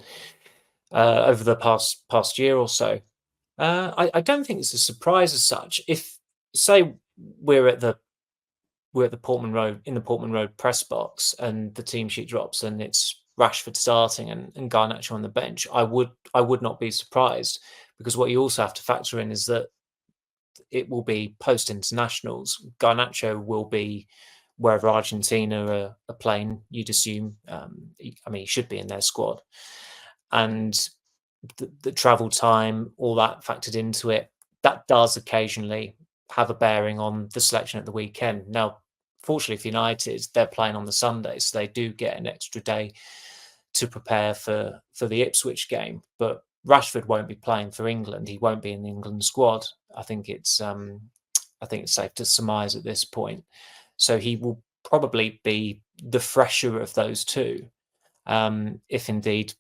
over the past year or so. I don't think it's a surprise as such. If say we're at the Portman Road press box and the team sheet drops and it's Rashford starting and Garnacho on the bench, I would not be surprised, because what you also have to factor in is that it will be post internationals. Garnacho will be wherever Argentina are playing. You'd assume. He should be in their squad, and the travel time, all that factored into it, that does occasionally have a bearing on the selection at the weekend. Now, fortunately for United, they're playing on the Sunday, so they do get an extra day to prepare for the Ipswich game. But Rashford won't be playing for England. He won't be in the England squad. I think it's safe to surmise at this point. So he will probably be the fresher of those two, if indeed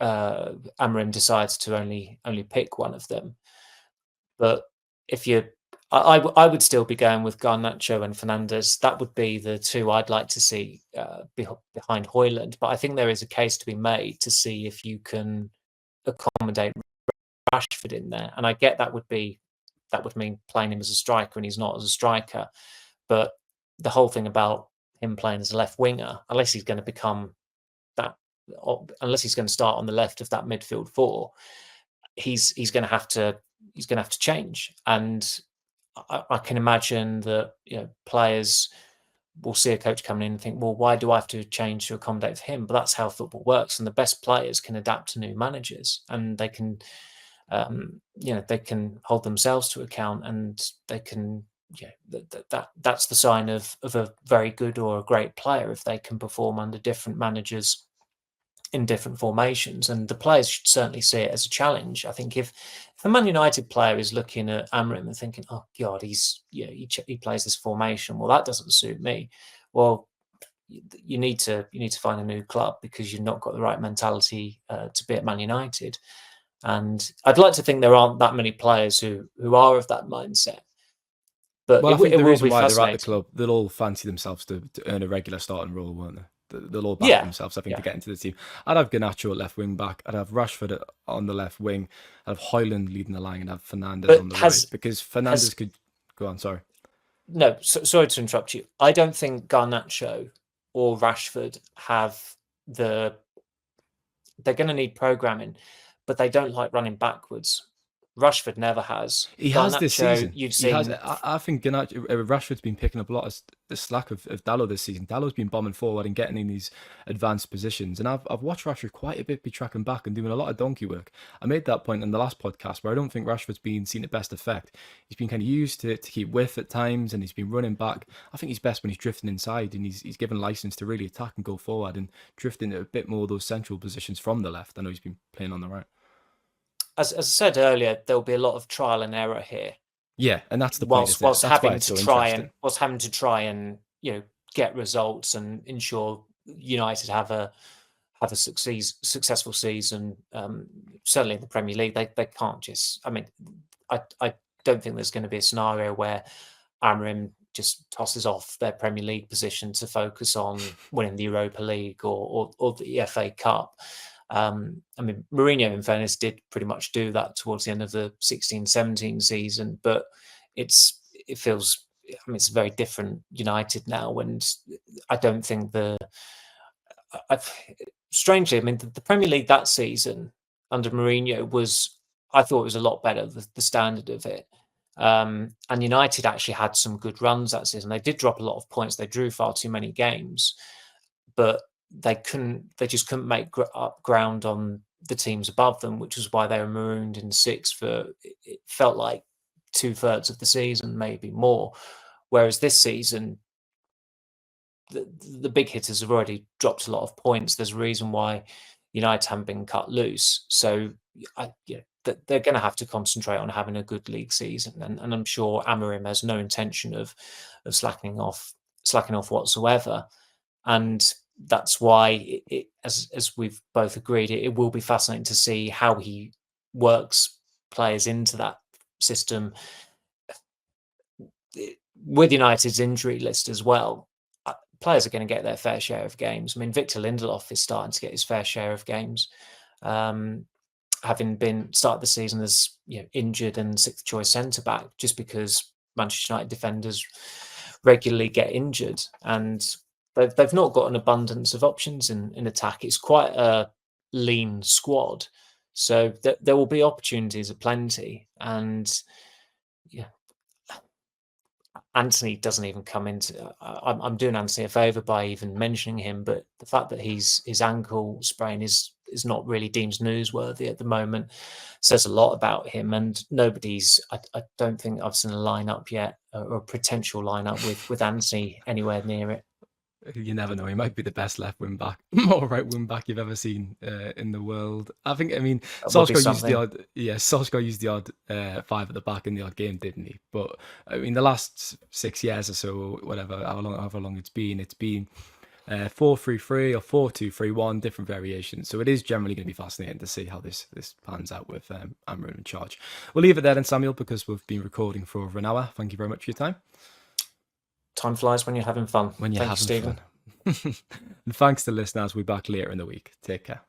Amorim decides to only pick one of them. But if I would still be going with Garnacho and Fernandes. That would be the two I'd like to see behind Hojlund. But I think there is a case to be made to see if you can accommodate Rashford in there. And I get that would mean playing him as a striker, and he's not as a striker. But the whole thing about him playing as a left winger, unless he's going to start on the left of that midfield four, he's going to have to change. And I can imagine that players will see a coach coming in and think, well, why do I have to change to accommodate for him? But that's how football works, and the best players can adapt to new managers, and they can they can hold themselves to account, and they can that's the sign of a very good or a great player if they can perform under different managers in different formations. And the players should certainly see it as a challenge. I think if a Man United player is looking at Amorim and thinking, oh God, he plays this formation, well, that doesn't suit me. Well, you need to find a new club, because you've not got the right mentality to be at Man United. And I'd like to think there aren't that many players who are of that mindset. But I think the reason why they're fascinating. at the club, they'll all fancy themselves to earn a regular starting role, won't they? They'll all back themselves, I think, to get into the team. I'd have Garnacho at left wing back. I'd have Rashford on the left wing. I'd have Hojlund leading the line, and have Fernandes on the right, because Fernandes could go on. Sorry. No, sorry to interrupt you. I don't think Garnacho or Rashford they're going to need programming, but they don't like running backwards. Rashford never has. He Garnacho, has this season. You've seen. I think Rashford's been picking up a lot of the slack of Dalot this season. Dalot's been bombing forward and getting in these advanced positions. And I've watched Rashford quite a bit be tracking back and doing a lot of donkey work. I made that point in the last podcast where I don't think Rashford's been seen at best effect. He's been kind of used to keep width at times, and he's been running back. I think he's best when he's drifting inside, and he's given license to really attack and go forward and drifting a bit more of those central positions from the left. I know he's been playing on the right. As I said earlier, there'll be a lot of trial and error here. Yeah, and that's the point. Whilst having to try and get results and ensure United have a successful season. Certainly in the Premier League, they can't just. I mean, I don't think there's going to be a scenario where Amorim just tosses off their Premier League position to focus on winning the Europa League or the FA Cup. I mean, Mourinho, in fairness, did pretty much do that towards the end of the 16-17 season, but it feels, it's a very different United now, and I don't think strangely, I mean, the Premier League that season under Mourinho I thought it was a lot better, the standard of it. And United actually had some good runs that season. They did drop a lot of points. They drew far too many games, but they just couldn't make up ground on the teams above them, which was why they were marooned in sixth for, it felt like 2/3 of the season, maybe more. Whereas this season, the big hitters have already dropped a lot of points. There's a reason why United haven't been cut loose. So they're going to have to concentrate on having a good league season. And I'm sure Amorim has no intention of slacking off whatsoever. And that's why, as we've both agreed, it will be fascinating to see how he works players into that system. With United's injury list as well, players are going to get their fair share of games. I mean, Victor Lindelof is starting to get his fair share of games, having been started the season as injured and sixth choice centre back, just because Manchester United defenders regularly get injured, and they've not got an abundance of options in attack. It's quite a lean squad, so there will be opportunities aplenty. And Anthony doesn't even come into. I'm doing Anthony a favour by even mentioning him, but the fact that his ankle sprain is is not really deemed newsworthy at the moment says a lot about him. And I don't think I've seen a lineup yet, or a potential lineup with Anthony anywhere near it. You never know. He might be the best left wing back or right wing back you've ever seen in the world. I mean, Solskjaer used the odd 5 at the back in the odd game, didn't he? But I mean, the last 6 years or so, whatever, however long it's been 4-3-3 or 4-2-3-1, different variations. So it is generally going to be fascinating to see how this pans out with Amorim in charge. We'll leave it there then, Samuel, because we've been recording for over an hour. Thank you very much for your time. Time flies when you're having fun. Thank you, Stephen. And thanks to listeners. We'll be back later in the week. Take care.